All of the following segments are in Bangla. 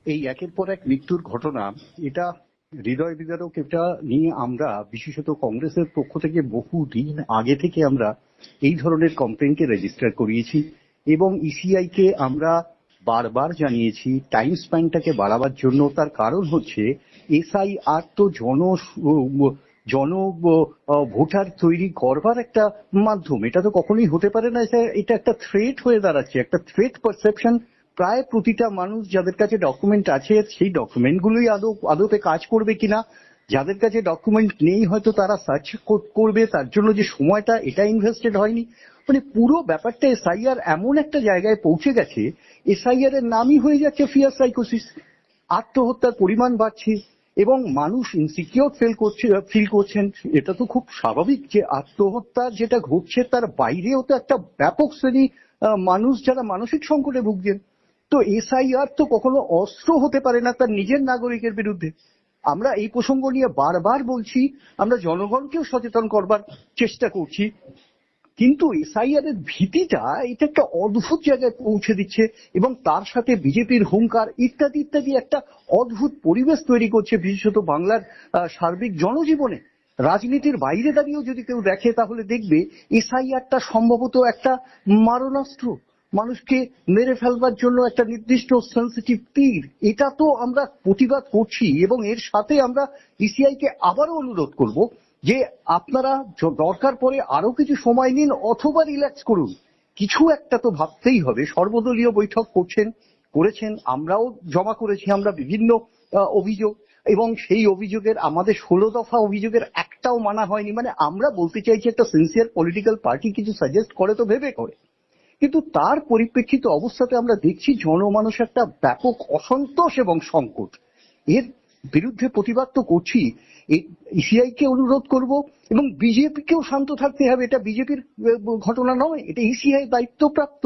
এই একের পর এক মৃত্যুর ঘটনা, এটা হৃদয় বিদারক। এটা নিয়ে আমরা বিশেষত কংগ্রেসের পক্ষ থেকে বহুদিন আগে থেকে আমরা এই ধরনের কমপ্লেনকে রেজিস্টার করিয়েছি এবং ইসিআই কে আমরা বারবার জানিয়েছি টাইম স্প্যানটাকে বাড়াবার জন্য। তার কারণ হচ্ছে এসআইআর তো জন ভোটার তৈরি করবার একটা মাধ্যম, এটা তো কখনোই হতে পারে না। এটা একটা থ্রেট হয়ে দাঁড়াচ্ছে, একটা থ্রেট পারসেপশন। প্রায় প্রতিটা মানুষ যাদের কাছে ডকুমেন্ট আছে সেই ডকুমেন্টগুলোই আদতে কাজ করবে কিনা, যাদের কাছে ডকুমেন্ট নেই হয়তো তারা সার্চ করবে, তার জন্য যে সময়টা এটা ইনভেস্টেড হয়নি। মানে পুরো ব্যাপারটা এসআইআর এমন একটা জায়গায় পৌঁছে গেছে, এসআইআর এর নামই হয়ে যাচ্ছে ফিয়ার সাইকোসিস। আত্মহত্যার পরিমাণ বাড়ছে এবং মানুষ ইনসিকিউর ফিল করছেন। এটা তো খুব স্বাভাবিক যে আত্মহত্যা যেটা ঘটছে তার বাইরেও তো একটা ব্যাপক শ্রেণী মানুষ যারা মানসিক সংকটে ভুগছেন। তো এসআইআর তো কখনো অস্ত্র হতে পারে না তার নিজের নাগরিকের বিরুদ্ধে। আমরা এই প্রসঙ্গ নিয়ে বারবার বলছি, আমরা জনগণকেও সচেতন করবার চেষ্টা করছি, কিন্তু এসআইআর এর ভীতিটা এটা একটা অদ্ভুত জায়গায় পৌঁছে দিচ্ছে এবং তার সাথে বিজেপির হুঙ্কার ইত্যাদি ইত্যাদি একটা অদ্ভুত পরিবেশ তৈরি করছে, বিশেষত বাংলার সার্বিক জনজীবনে। রাজনীতির বাইরে দাঁড়িয়েও যদি কেউ দেখে তাহলে দেখবে এসআইআরটা সম্ভবত একটা মারণাস্ত্র, মানুষকে মেরে ফেলবার জন্য একটা নির্দিষ্ট সেন্সিটিভ তীর। এটা তো আমরা প্রতিবাদ করছি এবং এর সাথে আমরা ইসিআই কে আবারও অনুরোধ করব যে আপনারা দরকার পড়ে আরো কিছু সময় নিন অথবা রিল্যাক্স করুন, কিছু একটা তো ভাবতেই হবে। সর্বদলীয় বৈঠক করেছেন, আমরাও জমা করেছি আমরা বিভিন্ন অভিযোগ, এবং সেই অভিযোগের আমাদের 16 দফা অভিযোগের একটাও মানা হয়নি। মানে আমরা বলতে চাইছি একটা সিনসিয়ার পলিটিক্যাল পার্টি কিছু সাজেস্ট করে তো ভেবে করে, কিন্তু তার পরিপ্রেক্ষিত অবস্থাতে আমরা দেখছি জনমানস একটা ব্যাপক অসন্তোষ এবং সংকট। এর বিরুদ্ধে প্রতিবাদ তো করছি, ইসিআই কে অনুরোধ করব এবং বিজেপিকেও শান্ত থাকতে হবে। এটা বিজেপির ঘটনা নয়, এটা ইসিআই দায়িত্বপ্রাপ্ত।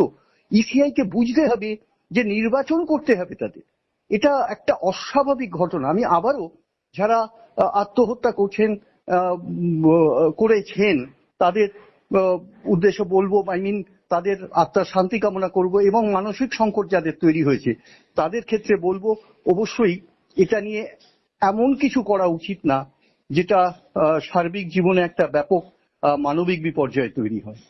ইসিআই কে বুঝতে হবে যে নির্বাচন করতে হবে তাদের। এটা একটা অস্বাভাবিক ঘটনা। আমি আবারও যারা আত্মহত্যা করেছেন তাদের উদ্দেশ্য বলবো, তাদের আত্মার শান্তি কামনা করব এবং মানসিক সংকট যাদের তৈরি হয়েছে তাদের ক্ষেত্রে বলবো অবশ্যই এটা নিয়ে এমন কিছু করা উচিত না যেটা সার্বিক জীবনে একটা ব্যাপক মানবিক বিপর্যয় তৈরি হয়।